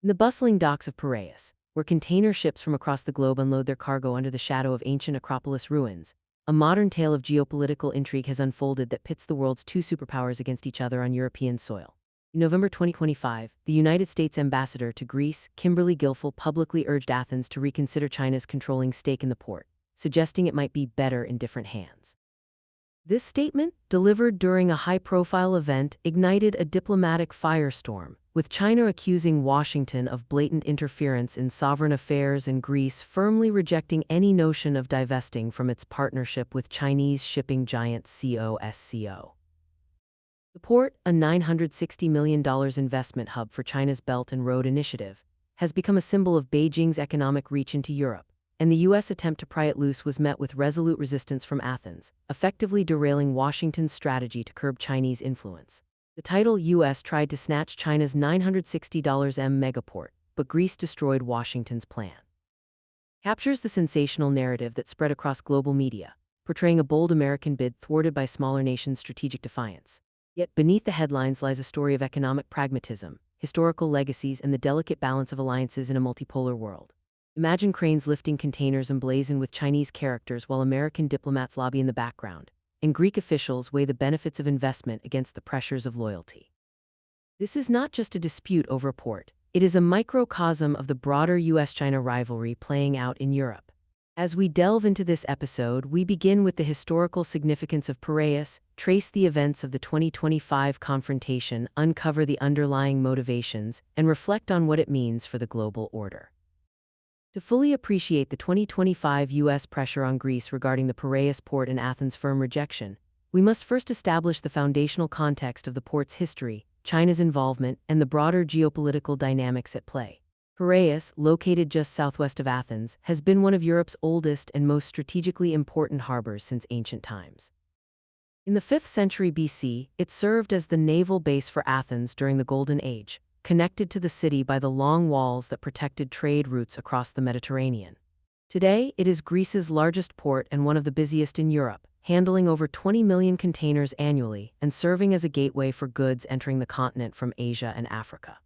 In the bustling docks of Piraeus, where container ships from across the globe unload their cargo under the shadow of ancient Acropolis ruins, a modern tale of geopolitical intrigue has unfolded that pits the world's two superpowers against each other on European soil. In November 2025, the United States ambassador to Greece, Kimberly Guilfoyle, publicly urged Athens to reconsider China's controlling stake in the port, suggesting it might be better in different hands. This statement, delivered during a high-profile event, ignited a diplomatic firestorm, with China accusing Washington of blatant interference in sovereign affairs and Greece firmly rejecting any notion of divesting from its partnership with Chinese shipping giant COSCO. The port, a $960 million investment hub for China's Belt and Road Initiative, has become a symbol of Beijing's economic reach into Europe, and the U.S. attempt to pry it loose was met with resolute resistance from Athens, effectively derailing Washington's strategy to curb Chinese influence. The title U.S. tried to snatch China's $960 megaport, but Greece destroyed Washington's plan. Captures the sensational narrative that spread across global media, portraying a bold American bid thwarted by smaller nations' strategic defiance. Yet beneath the headlines lies a story of economic pragmatism, historical legacies, and the delicate balance of alliances in a multipolar world. Imagine cranes lifting containers emblazoned with Chinese characters while American diplomats lobby in the background, and Greek officials weigh the benefits of investment against the pressures of loyalty. This is not just a dispute over a port, it is a microcosm of the broader US-China rivalry playing out in Europe. As we delve into this episode, we begin with the historical significance of Piraeus, trace the events of the 2025 confrontation, uncover the underlying motivations, and reflect on what it means for the global order. To fully appreciate the 2025 U.S. pressure on Greece regarding the Piraeus port and Athens' firm rejection, we must first establish the foundational context of the port's history, China's involvement, and the broader geopolitical dynamics at play. Piraeus, located just southwest of Athens, has been one of Europe's oldest and most strategically important harbors since ancient times. In the 5th century BC, it served as the naval base for Athens during the Golden Age, connected to the city by the long walls that protected trade routes across the Mediterranean. Today, it is Greece's largest port and one of the busiest in Europe, handling over 20 million containers annually and serving as a gateway for goods entering the continent from Asia and Africa.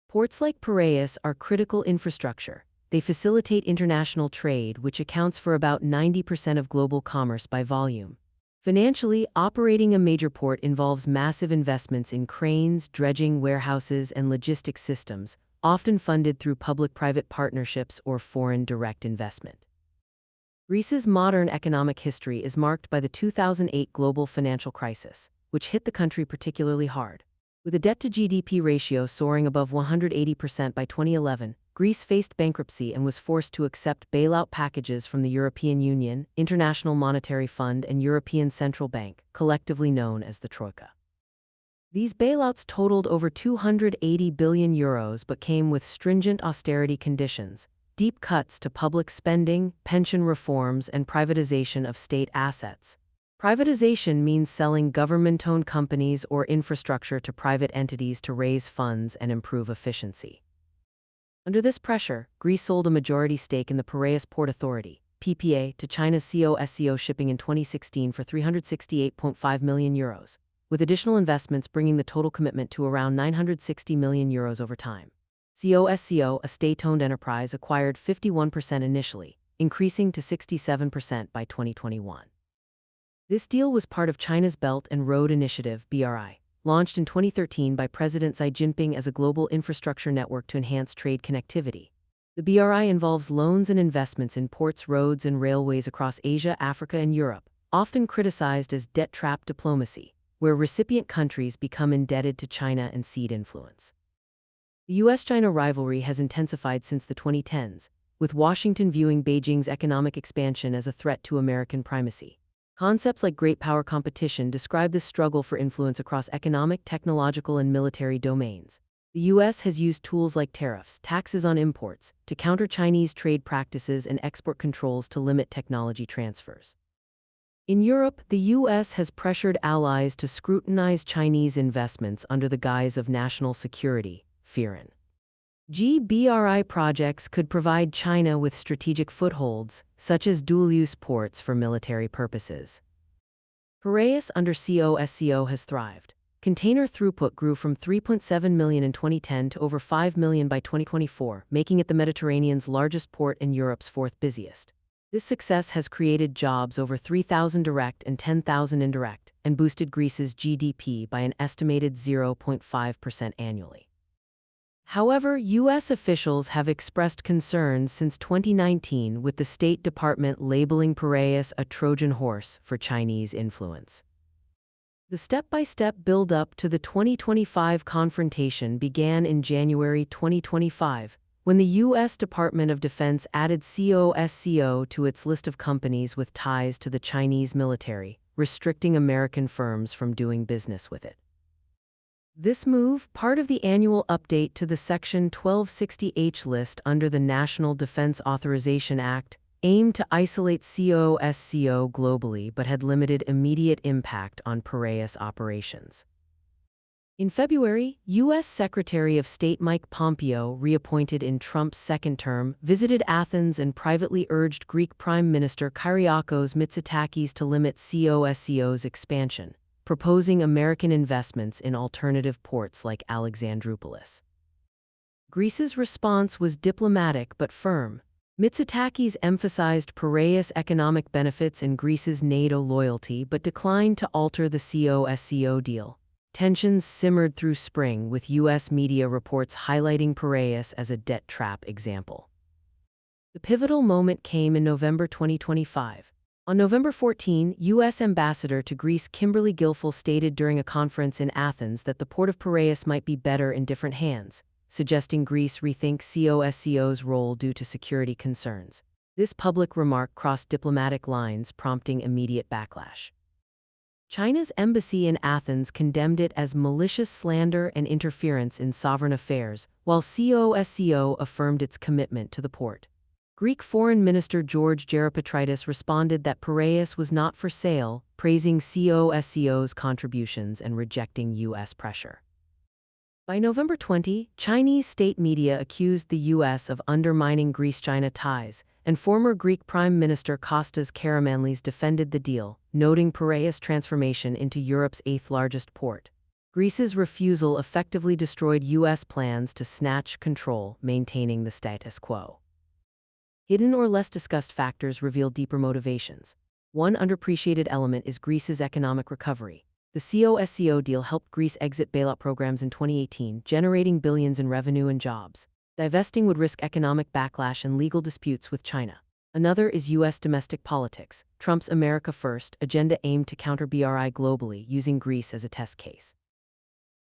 Ports like Piraeus are critical infrastructure. They facilitate international trade, which accounts for about 90% of global commerce by volume. Financially, operating a major port involves massive investments in cranes, dredging, warehouses, and logistics systems, often funded through public-private partnerships or foreign direct investment. Greece's modern economic history is marked by the 2008 global financial crisis, which hit the country particularly hard. With a debt-to-GDP ratio soaring above 180% by 2011, Greece faced bankruptcy and was forced to accept bailout packages from the European Union, International Monetary Fund, and European Central Bank, collectively known as the Troika. These bailouts totaled over €280 billion but came with stringent austerity conditions, deep cuts to public spending, pension reforms, and privatization of state assets. Privatization means selling government-owned companies or infrastructure to private entities to raise funds and improve efficiency. Under this pressure, Greece sold a majority stake in the Piraeus Port Authority, PPA, to China's COSCO Shipping in 2016 for €368.5 million, with additional investments bringing the total commitment to around €960 million over time. COSCO, a state-owned enterprise, acquired 51% initially, increasing to 67% by 2021. This deal was part of China's Belt and Road Initiative, BRI, launched in 2013 by President Xi Jinping as a global infrastructure network to enhance trade connectivity. The BRI involves loans and investments in ports, roads, and railways across Asia, Africa, and Europe, often criticized as debt trap diplomacy, where recipient countries become indebted to China and cede influence. The US-China rivalry has intensified since the 2010s, with Washington viewing Beijing's economic expansion as a threat to American primacy. Concepts like great power competition describe this struggle for influence across economic, technological, and military domains. The U.S. has used tools like tariffs, taxes on imports, to counter Chinese trade practices and export controls to limit technology transfers. In Europe, the U.S. has pressured allies to scrutinize Chinese investments under the guise of national security, fearing BRI projects could provide China with strategic footholds, such as dual-use ports for military purposes. Piraeus under COSCO has thrived, Container throughput grew from 3.7 million in 2010 to over 5 million by 2024, making it the Mediterranean's largest port and Europe's fourth busiest. This success has created jobs over 3,000 direct and 10,000 indirect, and boosted Greece's GDP by an estimated 0.5% annually. However, U.S. officials have expressed concerns since 2019, with the State Department labeling Piraeus a Trojan horse for Chinese influence. The step-by-step build-up to the 2025 confrontation began in January 2025, when the U.S. Department of Defense added COSCO to its list of companies with ties to the Chinese military, restricting American firms from doing business with it. This move, part of the annual update to the Section 1260H list under the National Defense Authorization Act, aimed to isolate COSCO globally but had limited immediate impact on Piraeus operations. In February, U.S. Secretary of State Mike Pompeo, reappointed in Trump's second term, visited Athens and privately urged Greek Prime Minister Kyriakos Mitsotakis to limit COSCO's expansion, proposing American investments in alternative ports like Alexandroupolis. Greece's response was diplomatic but firm. Mitsotakis emphasized Piraeus' economic benefits and Greece's NATO loyalty but declined to alter the COSCO deal. Tensions simmered through spring, with U.S. media reports highlighting Piraeus as a debt trap example. The pivotal moment came in November 2025. On November 14, U.S. Ambassador to Greece Kimberly Guilfoyle stated during a conference in Athens that the port of Piraeus might be better in different hands, suggesting Greece rethink COSCO's role due to security concerns. This public remark crossed diplomatic lines, prompting immediate backlash. China's embassy in Athens condemned it as malicious slander and interference in sovereign affairs, while COSCO affirmed its commitment to the port. Greek Foreign Minister George Geropetritis responded that Piraeus was not for sale, praising COSCO's contributions and rejecting U.S. pressure. By November 20, Chinese state media accused the U.S. of undermining Greece-China ties, and former Greek Prime Minister Kostas Karamanlis defended the deal, noting Piraeus' transformation into Europe's eighth-largest port. Greece's refusal effectively destroyed U.S. plans to snatch control, maintaining the status quo. Hidden or less discussed factors reveal deeper motivations. One underappreciated element is Greece's economic recovery. The COSCO deal helped Greece exit bailout programs in 2018, generating billions in revenue and jobs. Divesting would risk economic backlash and legal disputes with China. Another is U.S. domestic politics. Trump's America First agenda aimed to counter BRI globally, using Greece as a test case.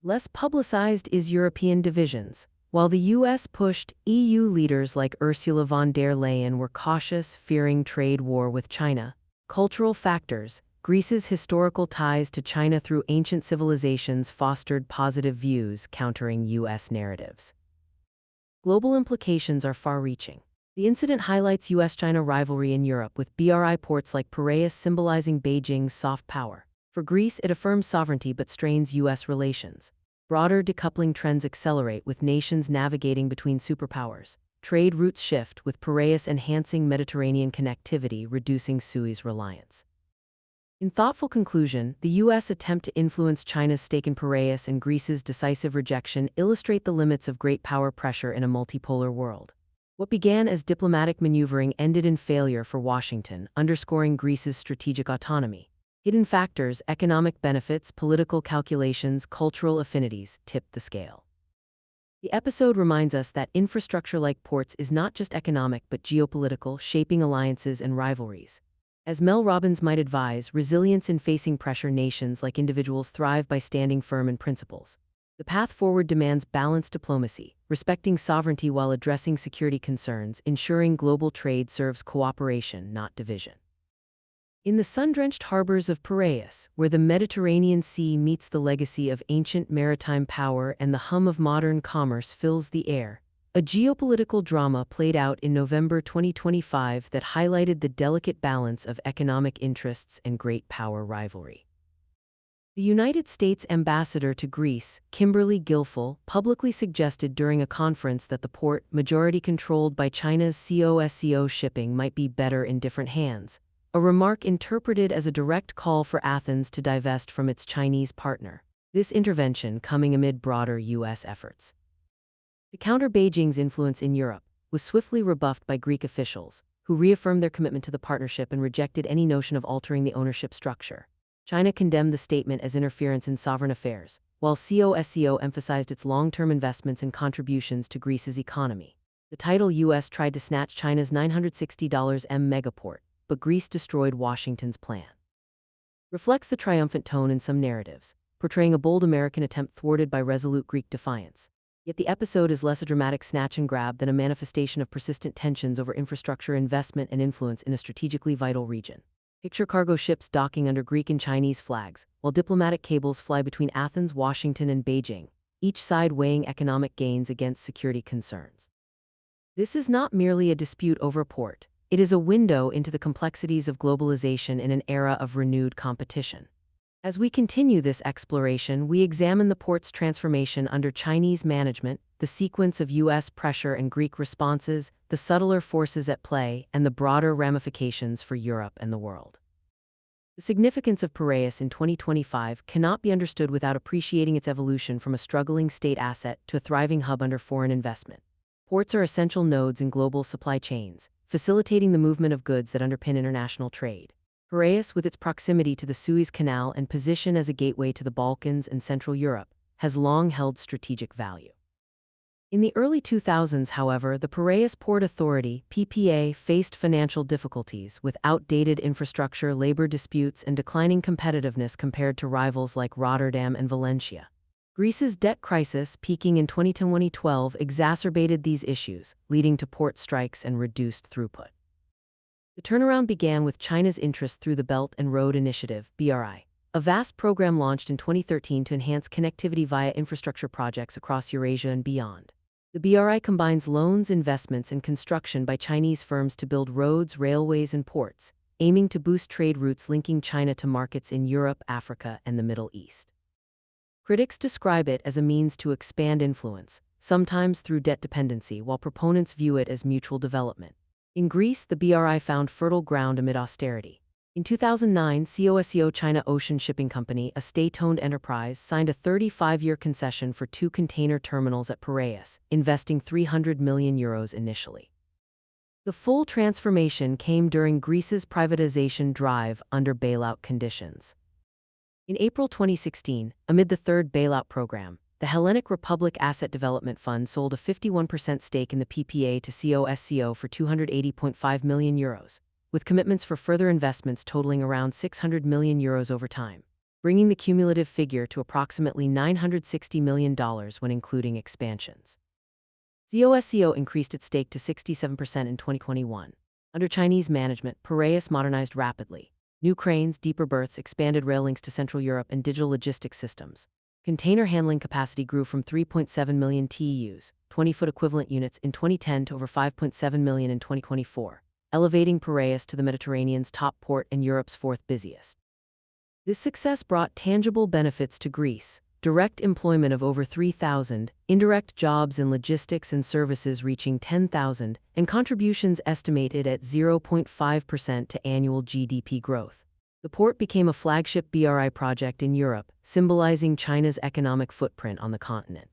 Less publicized is European divisions. While the U.S. pushed, EU leaders like Ursula von der Leyen were cautious, fearing trade war with China. Cultural factors. Greece's historical ties to China through ancient civilizations fostered positive views, countering U.S. narratives. Global implications are far-reaching. The incident highlights U.S.-China rivalry in Europe, with BRI ports like Piraeus symbolizing Beijing's soft power. For Greece, it affirms sovereignty but strains U.S. relations. Broader decoupling trends accelerate, with nations navigating between superpowers. Trade routes shift, with Piraeus enhancing Mediterranean connectivity, reducing Suez reliance. In thoughtful conclusion, the U.S. attempt to influence China's stake in Piraeus and Greece's decisive rejection illustrate the limits of great power pressure in a multipolar world. What began as diplomatic maneuvering ended in failure for Washington, underscoring Greece's strategic autonomy. Hidden factors, economic benefits, political calculations, cultural affinities tipped the scale. The episode reminds us that infrastructure like ports is not just economic but geopolitical, shaping alliances and rivalries. As Mel Robbins might advise, resilience in facing pressure. Nations like individuals thrive by standing firm in principles. The path forward demands balanced diplomacy, respecting sovereignty while addressing security concerns, ensuring global trade serves cooperation, not division. In the sun-drenched harbors of Piraeus, where the Mediterranean Sea meets the legacy of ancient maritime power and the hum of modern commerce fills the air, a geopolitical drama played out in November 2025 that highlighted the delicate balance of economic interests and great power rivalry. The United States ambassador to Greece, Kimberly Guilfoyle, publicly suggested during a conference that the port, majority controlled by China's COSCO shipping, might be better in different hands, a remark interpreted as a direct call for Athens to divest from its Chinese partner. This intervention coming amid broader U.S. efforts to counter Beijing's influence in Europe was swiftly rebuffed by Greek officials, who reaffirmed their commitment to the partnership and rejected any notion of altering the ownership structure. China condemned the statement as interference in sovereign affairs, while COSCO emphasized its long-term investments and contributions to Greece's economy. The tidal U.S. tried to snatch China's $960 M megaport, but Greece destroyed Washington's plan. Reflects the triumphant tone in some narratives, portraying a bold American attempt thwarted by resolute Greek defiance. Yet the episode is less a dramatic snatch and grab than a manifestation of persistent tensions over infrastructure investment and influence in a strategically vital region. Picture cargo ships docking under Greek and Chinese flags, while diplomatic cables fly between Athens, Washington, and Beijing, each side weighing economic gains against security concerns. This is not merely a dispute over a port. It is a window into the complexities of globalization in an era of renewed competition. As we continue this exploration, we examine the port's transformation under Chinese management, the sequence of U.S. pressure and Greek responses, the subtler forces at play, and the broader ramifications for Europe and the world. The significance of Piraeus in 2025 cannot be understood without appreciating its evolution from a struggling state asset to a thriving hub under foreign investment. Ports are essential nodes in global supply chains, facilitating the movement of goods that underpin international trade. Piraeus, with its proximity to the Suez Canal and position as a gateway to the Balkans and Central Europe, has long held strategic value. In the early 2000s, however, the Piraeus Port Authority (PPA) faced financial difficulties with outdated infrastructure, labor disputes, and declining competitiveness compared to rivals like Rotterdam and Valencia. Greece's debt crisis, peaking in 2010-2012, exacerbated these issues, leading to port strikes and reduced throughput. The turnaround began with China's interest through the Belt and Road Initiative (BRI), a vast program launched in 2013 to enhance connectivity via infrastructure projects across Eurasia and beyond. The BRI combines loans, investments, and construction by Chinese firms to build roads, railways, and ports, aiming to boost trade routes linking China to markets in Europe, Africa, and the Middle East. Critics describe it as a means to expand influence, sometimes through debt dependency, while proponents view it as mutual development. In Greece, the BRI found fertile ground amid austerity. In 2009, COSCO China Ocean Shipping Company, a state-owned enterprise, signed a 35-year concession for 2 container terminals at Piraeus, investing €300 million initially. The full transformation came during Greece's privatization drive under bailout conditions. In April 2016, amid the third bailout program, the Hellenic Republic Asset Development Fund sold a 51% stake in the PPA to COSCO for €280.5 million, with commitments for further investments totaling around €600 million over time, bringing the cumulative figure to approximately $960 million when including expansions. COSCO increased its stake to 67% in 2021. Under Chinese management, Piraeus modernized rapidly. New cranes, deeper berths, expanded rail links to Central Europe, and digital logistics systems. Container handling capacity grew from 3.7 million TEUs, 20-foot equivalent units, in 2010 to over 5.7 million in 2024, elevating Piraeus to the Mediterranean's top port and Europe's 4th busiest. This success brought tangible benefits to Greece: direct employment of over 3,000, indirect jobs in logistics and services reaching 10,000, and contributions estimated at 0.5% to annual GDP growth. The port became a flagship BRI project in Europe, symbolizing China's economic footprint on the continent.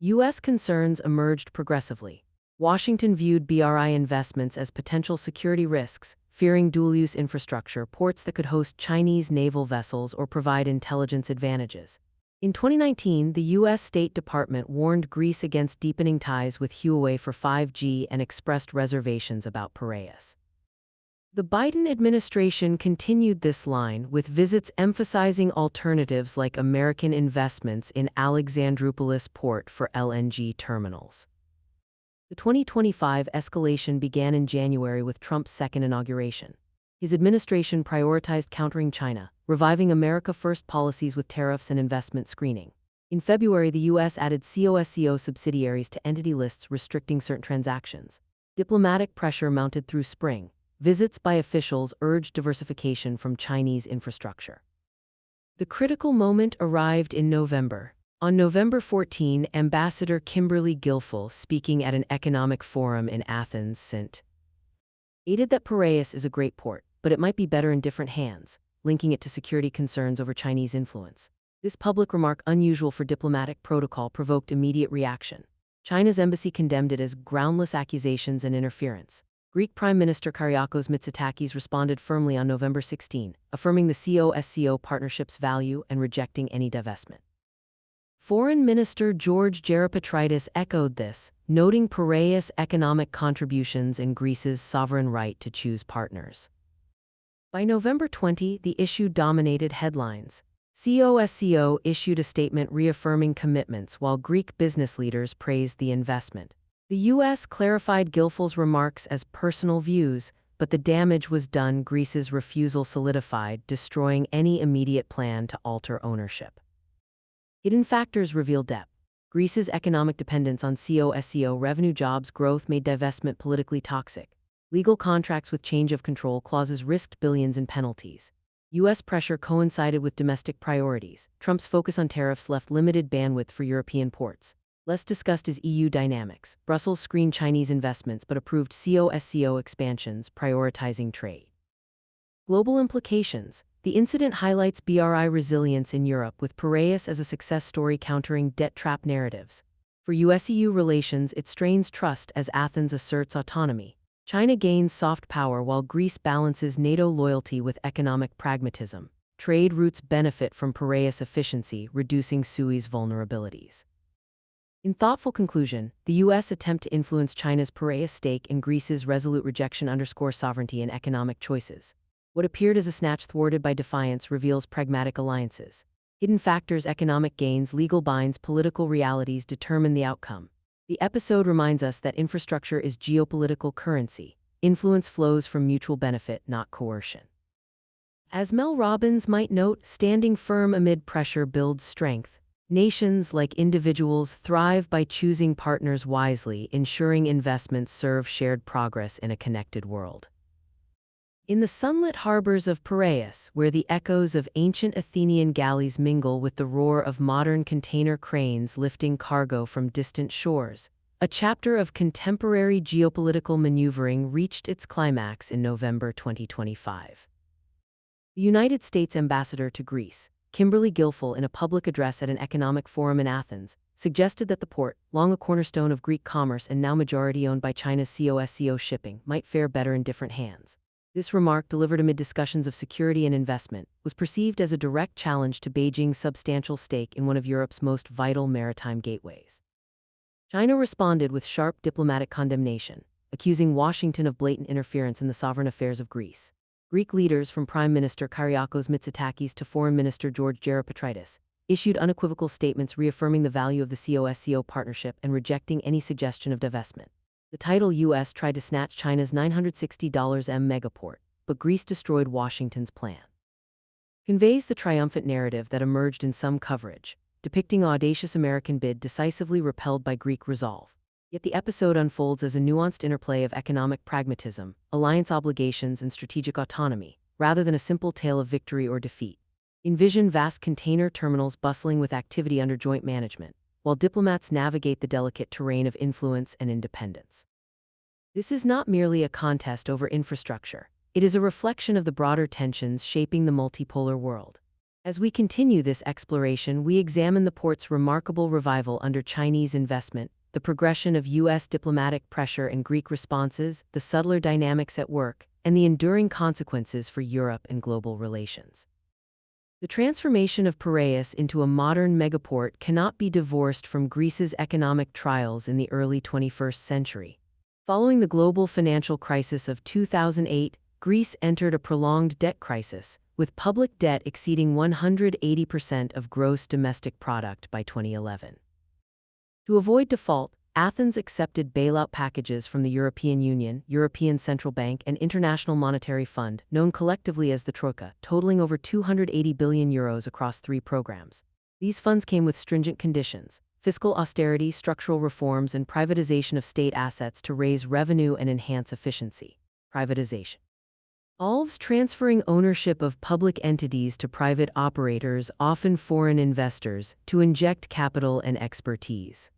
U.S. concerns emerged progressively. Washington viewed BRI investments as potential security risks, fearing dual-use infrastructure, ports that could host Chinese naval vessels or provide intelligence advantages. In 2019, the U.S. State Department warned Greece against deepening ties with Huawei for 5G and expressed reservations about Piraeus. The Biden administration continued this line, with visits emphasizing alternatives like American investments in Alexandroupolis port for LNG terminals. The 2025 escalation began in January with Trump's second inauguration. His administration prioritized countering China, reviving America First policies with tariffs and investment screening. In February, the U.S. added COSCO subsidiaries to entity lists restricting certain transactions. Diplomatic pressure mounted through spring. Visits by officials urged diversification from Chinese infrastructure. The critical moment arrived in November. On November 14, Ambassador Kimberly Guilfoyle, speaking at an economic forum in Athens, stated that Piraeus is a great port, but it might be better in different hands, linking it to security concerns over Chinese influence. This public remark, unusual for diplomatic protocol, provoked immediate reaction. China's embassy condemned it as groundless accusations and interference. Greek Prime Minister Kyriakos Mitsotakis responded firmly on November 16, affirming the COSCO partnership's value and rejecting any divestment. Foreign Minister George Geropatritis echoed this, noting Piraeus' economic contributions and Greece's sovereign right to choose partners. By November 20, the issue dominated headlines. COSCO issued a statement reaffirming commitments while Greek business leaders praised the investment. The U.S. clarified Gilfil's remarks as personal views, but the damage was done. Greece's refusal solidified, destroying any immediate plan to alter ownership. Hidden factors reveal depth. Greece's economic dependence on COSCO revenue jobs growth made divestment politically toxic. Legal contracts with change of control clauses risked billions in penalties. U.S. pressure coincided with domestic priorities. Trump's focus on tariffs left limited bandwidth for European ports. Less discussed is EU dynamics. Brussels screened Chinese investments but approved COSCO expansions, prioritizing trade. Global implications. The incident highlights BRI resilience in Europe, with Piraeus as a success story countering debt trap narratives. For US-EU relations, it strains trust as Athens asserts autonomy. China gains soft power while Greece balances NATO loyalty with economic pragmatism. Trade routes benefit from Piraeus efficiency, reducing Suez's vulnerabilities. In thoughtful conclusion, the U.S. attempt to influence China's Piraeus stake in Greece's resolute rejection underscores sovereignty and economic choices. What appeared as a snatch thwarted by defiance reveals pragmatic alliances. Hidden factors, economic gains, legal binds, political realities determine the outcome. The episode reminds us that infrastructure is geopolitical currency. Influence flows from mutual benefit, not coercion. As Mel Robbins might note, standing firm amid pressure builds strength. Nations, like individuals, thrive by choosing partners wisely, ensuring investments serve shared progress in a connected world. In the sunlit harbors of Piraeus, where the echoes of ancient Athenian galleys mingle with the roar of modern container cranes lifting cargo from distant shores, a chapter of contemporary geopolitical maneuvering reached its climax in November 2025. The United States ambassador to Greece, Kimberly Guilfoyle, in a public address at an economic forum in Athens, suggested that the port, long a cornerstone of Greek commerce and now majority owned by China's COSCO shipping, might fare better in different hands. This remark, delivered amid discussions of security and investment, was perceived as a direct challenge to Beijing's substantial stake in one of Europe's most vital maritime gateways. China responded with sharp diplomatic condemnation, accusing Washington of blatant interference in the sovereign affairs of Greece. Greek leaders, from Prime Minister Kyriakos Mitsotakis to Foreign Minister George Geropatritis, issued unequivocal statements reaffirming the value of the COSCO partnership and rejecting any suggestion of divestment. The title U.S. tried to snatch China's $960 M megaport, but Greece destroyed Washington's plan. Conveys the triumphant narrative that emerged in some coverage, depicting audacious American bid decisively repelled by Greek resolve. Yet the episode unfolds as a nuanced interplay of economic pragmatism, alliance obligations, and strategic autonomy, rather than a simple tale of victory or defeat. Envision vast container terminals bustling with activity under joint management, while diplomats navigate the delicate terrain of influence and independence. This is not merely a contest over infrastructure. It is a reflection of the broader tensions shaping the multipolar world. As we continue this exploration, we examine the port's remarkable revival under Chinese investment, the progression of U.S. diplomatic pressure and Greek responses, the subtler dynamics at work, and the enduring consequences for Europe and global relations. The transformation of Piraeus into a modern megaport cannot be divorced from Greece's economic trials in the early 21st century. Following the global financial crisis of 2008, Greece entered a prolonged debt crisis, with public debt exceeding 180% of gross domestic product by 2011. To avoid default, Athens accepted bailout packages from the European Union, European Central Bank, and International Monetary Fund, known collectively as the Troika, totaling over €280 billion across 3 programs. These funds came with stringent conditions: fiscal austerity, structural reforms, and privatization of state assets to raise revenue and enhance efficiency. Privatization involves transferring ownership of public entities to private operators, often foreign investors, to inject capital and expertise.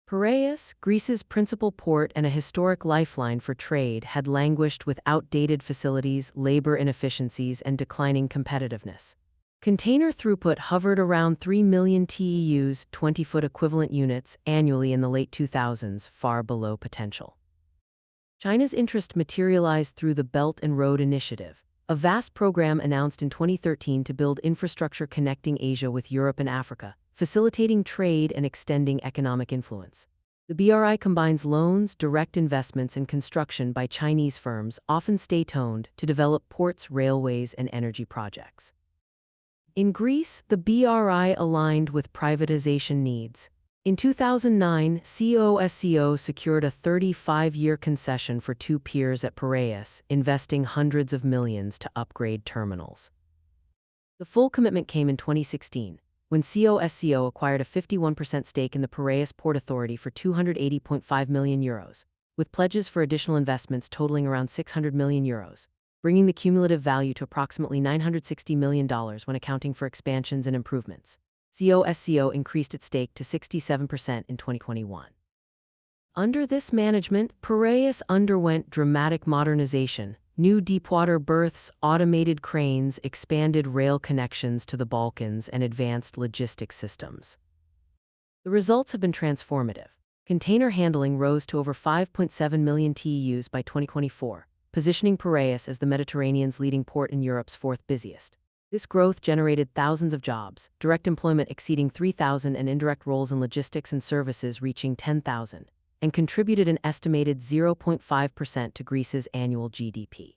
Piraeus, Greece's principal port and a historic lifeline for trade, had languished with outdated facilities, labor inefficiencies, and declining competitiveness. Container throughput hovered around 3 million TEUs, 20-foot equivalent units, annually in the late 2000s, far below potential. China's interest materialized through the Belt and Road Initiative, a vast program announced in 2013 to build infrastructure connecting Asia with Europe and Africa, facilitating trade and extending economic influence. The BRI combines loans, direct investments, and construction by Chinese firms, often state-owned, to develop ports, railways, and energy projects. In Greece, the BRI aligned with privatization needs. In 2009, COSCO secured a 35-year concession for 2 piers at Piraeus, investing hundreds of millions to upgrade terminals. The full commitment came in 2016, when COSCO acquired a 51% stake in the Piraeus Port Authority for €280.5 million, with pledges for additional investments totaling around €600 million, bringing the cumulative value to approximately $960 million when accounting for expansions and improvements. COSCO increased its stake to 67% in 2021. Under this management, Piraeus underwent dramatic modernization: new deepwater berths, automated cranes, expanded rail connections to the Balkans, and advanced logistics systems. The results have been transformative. Container handling rose to over 5.7 million TEUs by 2024, positioning Piraeus as the Mediterranean's leading port and Europe's 4th busiest. This growth generated thousands of jobs, direct employment exceeding 3,000 and indirect roles in logistics and services reaching 10,000, and contributed an estimated 0.5% to Greece's annual GDP.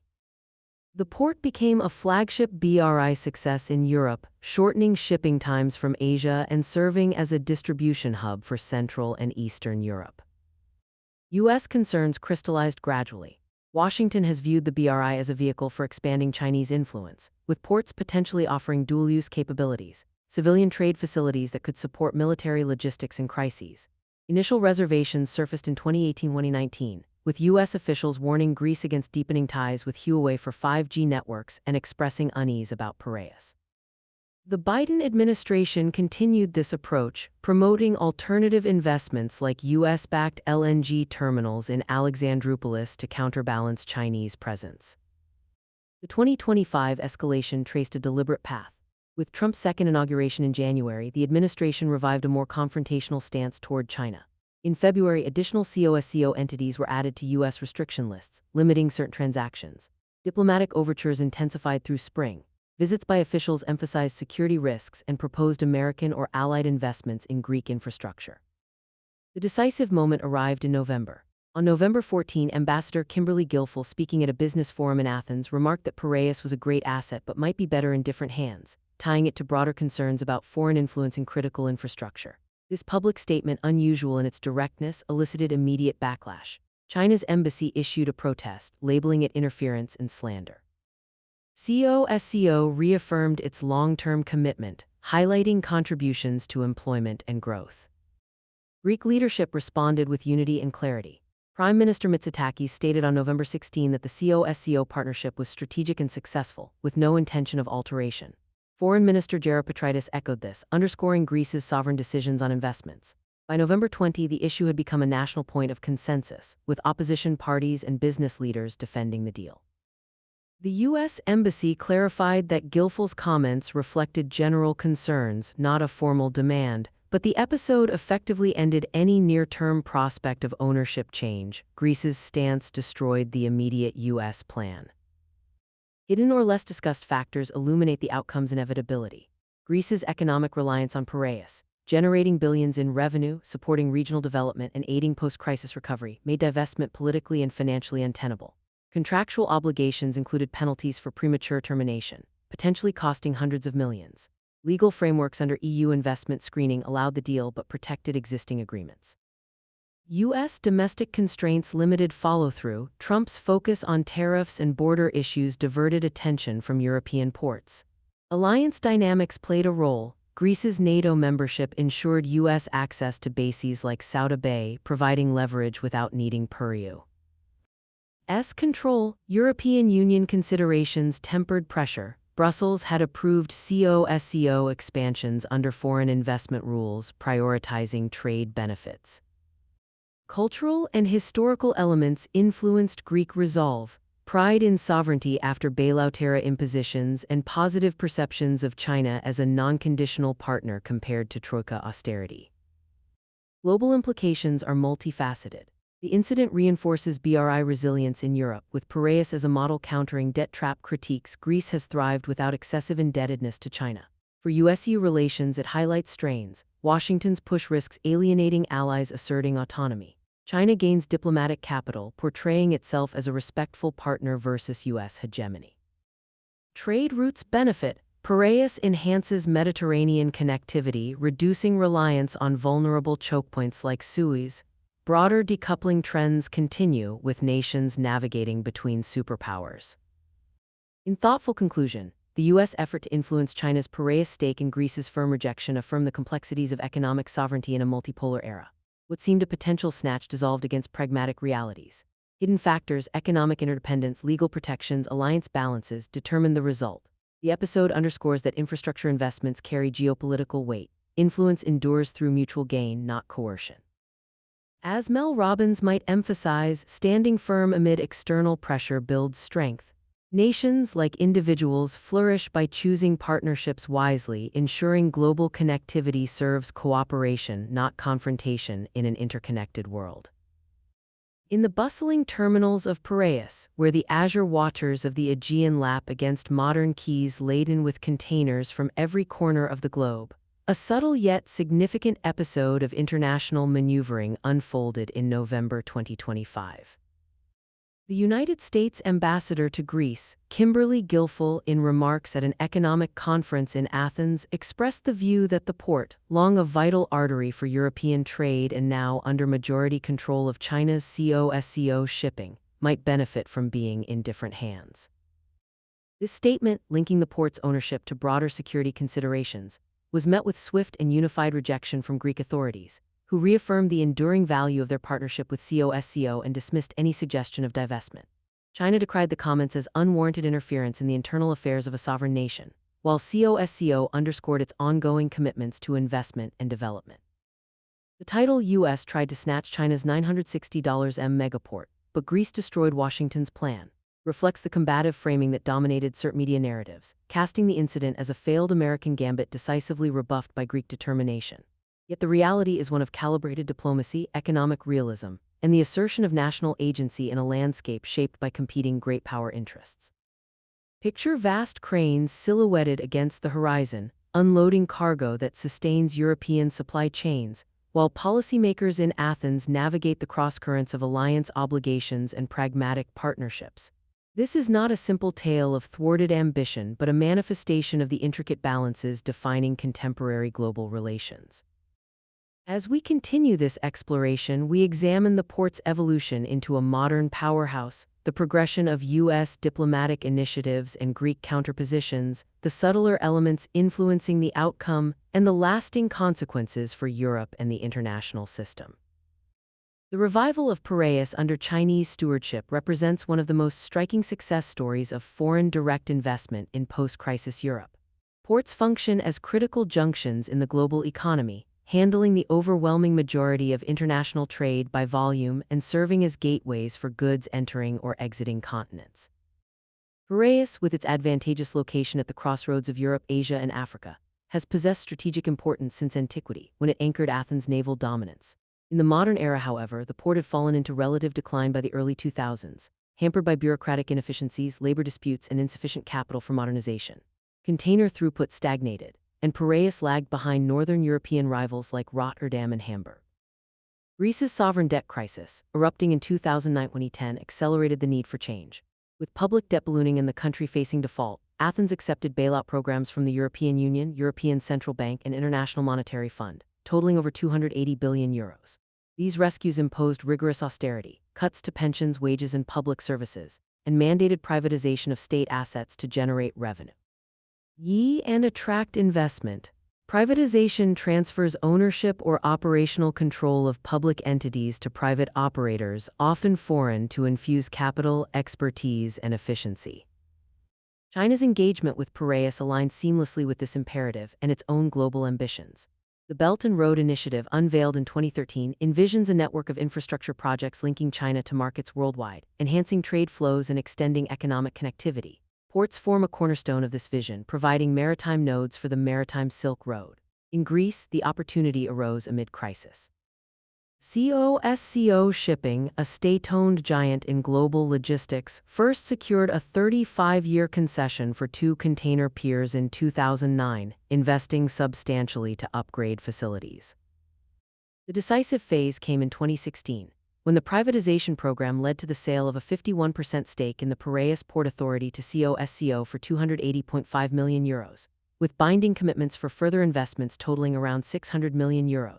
The port became a flagship BRI success in Europe, shortening shipping times from Asia and serving as a distribution hub for Central and Eastern Europe. U.S. concerns crystallized gradually. Washington has viewed the BRI as a vehicle for expanding Chinese influence, with ports potentially offering dual-use capabilities, civilian trade facilities that could support military logistics in crises. Initial reservations surfaced in 2018-2019, with U.S. officials warning Greece against deepening ties with Huawei for 5G networks and expressing unease about Piraeus. The Biden administration continued this approach, promoting alternative investments like U.S.-backed LNG terminals in Alexandroupolis to counterbalance Chinese presence. The 2025 escalation traced a deliberate path. With Trump's second inauguration in January, the administration revived a more confrontational stance toward China. In February, additional COSCO entities were added to U.S. restriction lists, limiting certain transactions. Diplomatic overtures intensified through spring. Visits by officials emphasized security risks and proposed American or allied investments in Greek infrastructure. The decisive moment arrived in November. On November 14, Ambassador Kimberly Guilfoyle, speaking at a business forum in Athens, remarked that Piraeus was a great asset but might be better in different hands, tying it to broader concerns about foreign influence in critical infrastructure. This public statement, unusual in its directness, elicited immediate backlash. China's embassy issued a protest, labeling it interference and slander. COSCO reaffirmed its long-term commitment, highlighting contributions to employment and growth. Greek leadership responded with unity and clarity. Prime Minister Mitsotakis stated on November 16 that the COSCO partnership was strategic and successful, with no intention of alteration. Foreign Minister Geopolitics echoed this, underscoring Greece's sovereign decisions on investments. By November 20, the issue had become a national point of consensus, with opposition parties and business leaders defending the deal. The U.S. Embassy clarified that Guilfoyle's comments reflected general concerns, not a formal demand, but the episode effectively ended any near-term prospect of ownership change. Greece's stance destroyed the immediate U.S. plan. Hidden or less discussed factors illuminate the outcome's inevitability. Greece's economic reliance on Piraeus, generating billions in revenue, supporting regional development, and aiding post-crisis recovery, made divestment politically and financially untenable. Contractual obligations included penalties for premature termination, potentially costing hundreds of millions. Legal frameworks under EU investment screening allowed the deal but protected existing agreements. U.S. domestic constraints limited follow-through. Trump's focus on tariffs and border issues diverted attention from European ports. Alliance dynamics played a role. Greece's NATO membership ensured U.S. access to bases like Ceuta Bay, providing leverage without needing Piraeus. Control. European Union considerations tempered pressure. Brussels had approved COSCO expansions under foreign investment rules, prioritizing trade benefits. Cultural and historical elements influenced Greek resolve. pride in sovereignty after bailout-era impositions, and positive perceptions of China as a non-conditional partner compared to Troika austerity. Global implications are multifaceted. The incident reinforces BRI resilience in Europe, with Piraeus as a model countering debt trap critiques. Greece has thrived without excessive indebtedness to China. For US-EU relations, it highlights strains. Washington's push risks alienating allies asserting autonomy. China gains diplomatic capital, portraying itself as a respectful partner versus US hegemony. Trade routes benefit. Piraeus enhances Mediterranean connectivity, reducing reliance on vulnerable chokepoints like Suez. Broader decoupling trends continue, with nations navigating between superpowers. In thoughtful conclusion, the U.S. effort to influence China's Piraeus stake in Greece's firm rejection affirmed the complexities of economic sovereignty in a multipolar era. What seemed a potential snatch dissolved against pragmatic realities. Hidden factors, economic interdependence, legal protections, alliance balances determined the result. The episode underscores that infrastructure investments carry geopolitical weight. Influence endures through mutual gain, not coercion. As Mel Robbins might emphasize, standing firm amid external pressure builds strength. Nations, like individuals, flourish by choosing partnerships wisely, ensuring global connectivity serves cooperation, not confrontation, in an interconnected world. In the bustling terminals of Piraeus, where the azure waters of the Aegean lap against modern quays laden with containers from every corner of the globe, a subtle yet significant episode of international maneuvering unfolded in November 2025. The United States ambassador to Greece, Kimberly Guilfoyle, in remarks at an economic conference in Athens, expressed the view that the port, long a vital artery for European trade and now under majority control of China's COSCO shipping, might benefit from being in different hands. This statement, linking the port's ownership to broader security considerations, was met with swift and unified rejection from Greek authorities, who reaffirmed the enduring value of their partnership with COSCO and dismissed any suggestion of divestment. China decried the comments as unwarranted interference in the internal affairs of a sovereign nation, while COSCO underscored its ongoing commitments to investment and development. The title U.S. tried to snatch China's $960 megaport, but Greece destroyed Washington's plan, reflects the combative framing that dominated certain media narratives, casting the incident as a failed American gambit decisively rebuffed by Greek determination. Yet the reality is one of calibrated diplomacy, economic realism, and the assertion of national agency in a landscape shaped by competing great power interests. Picture vast cranes silhouetted against the horizon, unloading cargo that sustains European supply chains, while policymakers in Athens navigate the crosscurrents of alliance obligations and pragmatic partnerships. This is not a simple tale of thwarted ambition, but a manifestation of the intricate balances defining contemporary global relations. As we continue this exploration, we examine the port's evolution into a modern powerhouse, the progression of U.S. diplomatic initiatives and Greek counterpositions, the subtler elements influencing the outcome, and the lasting consequences for Europe and the international system. The revival of Piraeus under Chinese stewardship represents one of the most striking success stories of foreign direct investment in post-crisis Europe. Ports function as critical junctions in the global economy, handling the overwhelming majority of international trade by volume and serving as gateways for goods entering or exiting continents. Piraeus, with its advantageous location at the crossroads of Europe, Asia, and Africa, has possessed strategic importance since antiquity, when it anchored Athens' naval dominance. In the modern era, however, the port had fallen into relative decline by the early 2000s, hampered by bureaucratic inefficiencies, labor disputes, and insufficient capital for modernization. Container throughput stagnated, and Piraeus lagged behind northern European rivals like Rotterdam and Hamburg. Greece's sovereign debt crisis, erupting in 2009-2010, accelerated the need for change. With public debt ballooning and the country facing default, Athens accepted bailout programs from the European Union, European Central Bank, and International Monetary Fund, totaling over €280 billion. These rescues imposed rigorous austerity, cuts to pensions, wages, and public services, and mandated privatization of state assets to generate revenue and attract investment. Privatization transfers ownership or operational control of public entities to private operators, often foreign, to infuse capital, expertise, and efficiency. China's engagement with Piraeus aligns seamlessly with this imperative and its own global ambitions. The Belt and Road Initiative, unveiled in 2013, envisions a network of infrastructure projects linking China to markets worldwide, enhancing trade flows and extending economic connectivity. Ports form a cornerstone of this vision, providing maritime nodes for the Maritime Silk Road. In Greece, the opportunity arose amid crisis. COSCO Shipping, a state-owned giant in global logistics, first secured a 35-year concession for 2 container piers in 2009, investing substantially to upgrade facilities. The decisive phase came in 2016, when the privatization program led to the sale of a 51% stake in the Piraeus Port Authority to COSCO for €280.5 million, with binding commitments for further investments totaling around €600 million.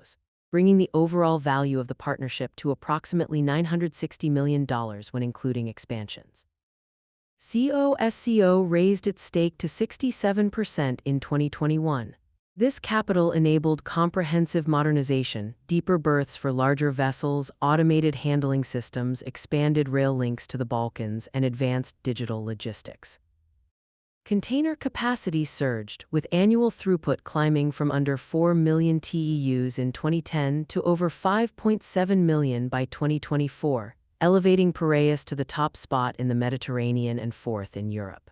Bringing the overall value of the partnership to approximately $960 million when including expansions. COSCO raised its stake to 67% in 2021. This capital enabled comprehensive modernization, deeper berths for larger vessels, automated handling systems, expanded rail links to the Balkans, and advanced digital logistics. Container capacity surged, with annual throughput climbing from under 4 million TEUs in 2010 to over 5.7 million by 2024, elevating Piraeus to the top spot in the Mediterranean and fourth in Europe.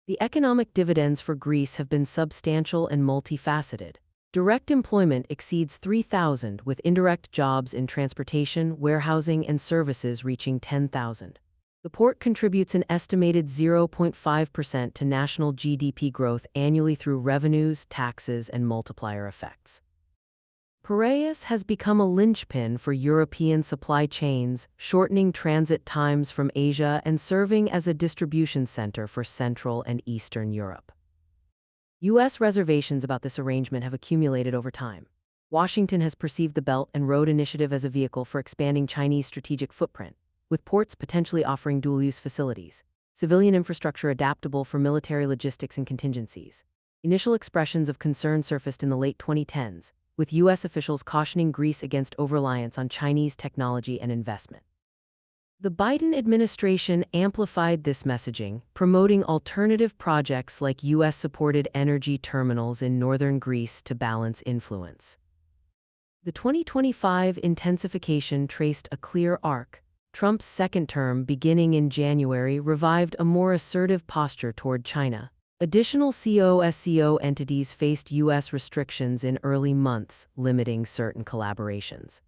The economic dividends for Greece have been substantial and multifaceted. Direct employment exceeds 3,000, with indirect jobs in transportation, warehousing, and services reaching 10,000. The port contributes an estimated 0.5% to national GDP growth annually through revenues, taxes, and multiplier effects. Piraeus has become a linchpin for European supply chains, shortening transit times from Asia and serving as a distribution center for Central and Eastern Europe. U.S. reservations about this arrangement have accumulated over time. Washington has perceived the Belt and Road Initiative as a vehicle for expanding Chinese strategic footprint, with ports potentially offering dual-use facilities, civilian infrastructure adaptable for military logistics and contingencies. Initial expressions of concern surfaced in the late 2010s, with U.S. officials cautioning Greece against over-reliance on Chinese technology and investment. The Biden administration amplified this messaging, promoting alternative projects like U.S.-supported energy terminals in northern Greece to balance influence. The 2025 intensification traced a clear arc. Trump's second term, beginning in January, revived a more assertive posture toward China. Additional COSCO entities faced U.S. restrictions in early months, limiting certain collaborations.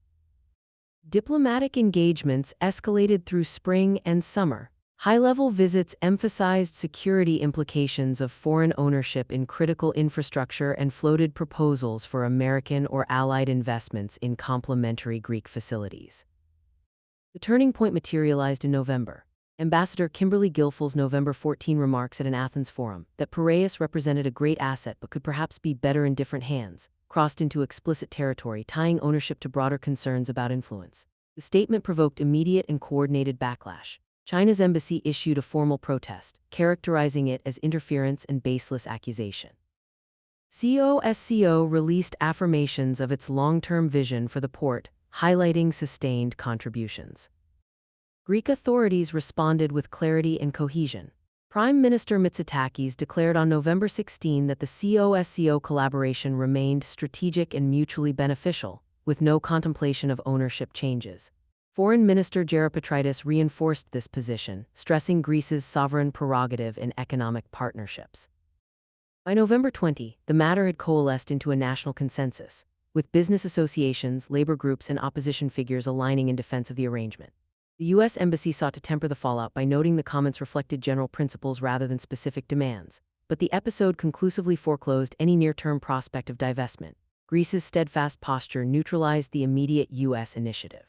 Diplomatic engagements escalated through spring and summer. High-level visits emphasized security implications of foreign ownership in critical infrastructure and floated proposals for American or allied investments in complementary Greek facilities. The turning point materialized in November. Ambassador Kimberly Guilfoyle's November 14 remarks at an Athens forum that Piraeus represented a great asset but could perhaps be better in different hands, crossed into explicit territory, tying ownership to broader concerns about influence. The statement provoked immediate and coordinated backlash. China's embassy issued a formal protest, characterizing it as interference and baseless accusation. COSCO released affirmations of its long-term vision for the port, highlighting sustained contributions. Greek authorities responded with clarity and cohesion. Prime Minister Mitsotakis declared on November 16 that the COSCO collaboration remained strategic and mutually beneficial, with no contemplation of ownership changes. Foreign Minister Geropetritis reinforced this position, stressing Greece's sovereign prerogative in economic partnerships. By November 20, the matter had coalesced into a national consensus, with business associations, labor groups, and opposition figures aligning in defense of the arrangement. The U.S. Embassy sought to temper the fallout by noting the comments reflected general principles rather than specific demands, but the episode conclusively foreclosed any near-term prospect of divestment. Greece's steadfast posture neutralized the immediate U.S. initiative.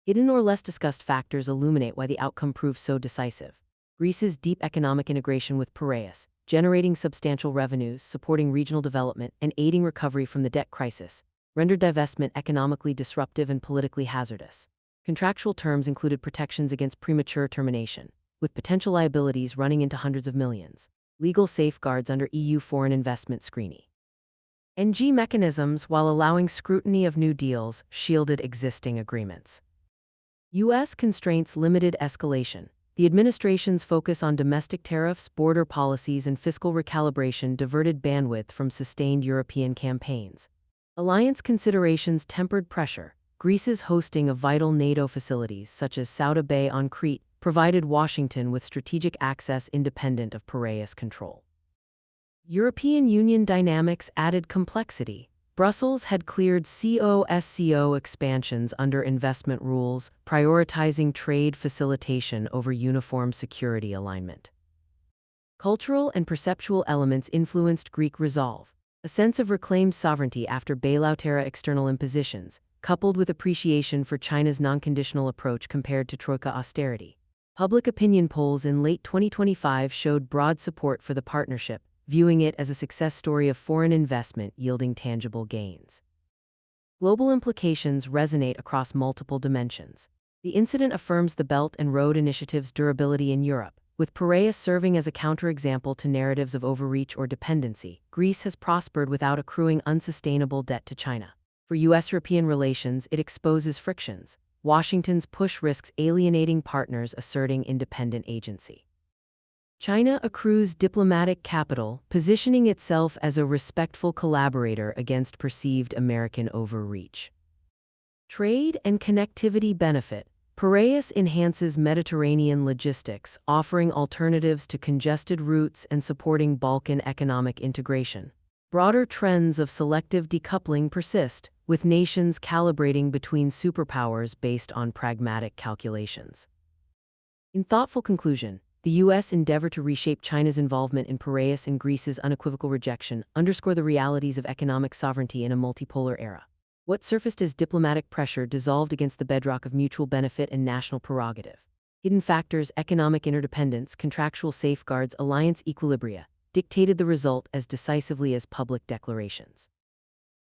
Hidden or less discussed factors illuminate why the outcome proved so decisive. Greece's deep economic integration with Piraeus, generating substantial revenues, supporting regional development, and aiding recovery from the debt crisis, rendered divestment economically disruptive and politically hazardous. Contractual terms included protections against premature termination, with potential liabilities running into hundreds of millions, legal safeguards under EU foreign investment screening. NG mechanisms, while allowing scrutiny of new deals, shielded existing agreements. U.S. constraints limited escalation. The administration's focus on domestic tariffs, border policies, and fiscal recalibration diverted bandwidth from sustained European campaigns. Alliance considerations tempered pressure. Greece's hosting of vital NATO facilities, such as Souda Bay on Crete, provided Washington with strategic access independent of Piraeus control. European Union dynamics added complexity. Brussels had cleared COSCO expansions under investment rules, prioritizing trade facilitation over uniform security alignment. Cultural and perceptual elements influenced Greek resolve. A sense of reclaimed sovereignty after bailout-era external impositions, coupled with appreciation for China's non-conditional approach compared to Troika austerity. Public opinion polls in late 2025 showed broad support for the partnership, viewing it as a success story of foreign investment yielding tangible gains. Global implications resonate across multiple dimensions. The incident affirms the Belt and Road Initiative's durability in Europe. With Piraeus serving as a counterexample to narratives of overreach or dependency, Greece has prospered without accruing unsustainable debt to China. For U.S.-European relations, it exposes frictions. Washington's push risks alienating partners asserting independent agency. China accrues diplomatic capital, positioning itself as a respectful collaborator against perceived American overreach. Trade and connectivity benefit. Piraeus enhances Mediterranean logistics, offering alternatives to congested routes and supporting Balkan economic integration. Broader trends of selective decoupling persist, with nations calibrating between superpowers based on pragmatic calculations. In thoughtful conclusion, the U.S. endeavor to reshape China's involvement in Piraeus and Greece's unequivocal rejection underscore the realities of economic sovereignty in a multipolar era. What surfaced as diplomatic pressure dissolved against the bedrock of mutual benefit and national prerogative. Hidden factors, economic interdependence, contractual safeguards, alliance equilibria, dictated the result as decisively as public declarations.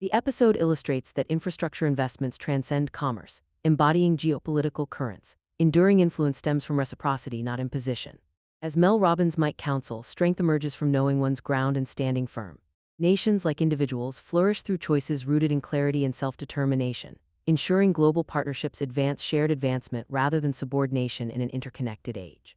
The episode illustrates that infrastructure investments transcend commerce, embodying geopolitical currents. Enduring influence stems from reciprocity, not imposition. As Mel Robbins might counsel, strength emerges from knowing one's ground and standing firm. Nations, like individuals, flourish through choices rooted in clarity and self-determination, ensuring global partnerships advance shared advancement rather than subordination in an interconnected age.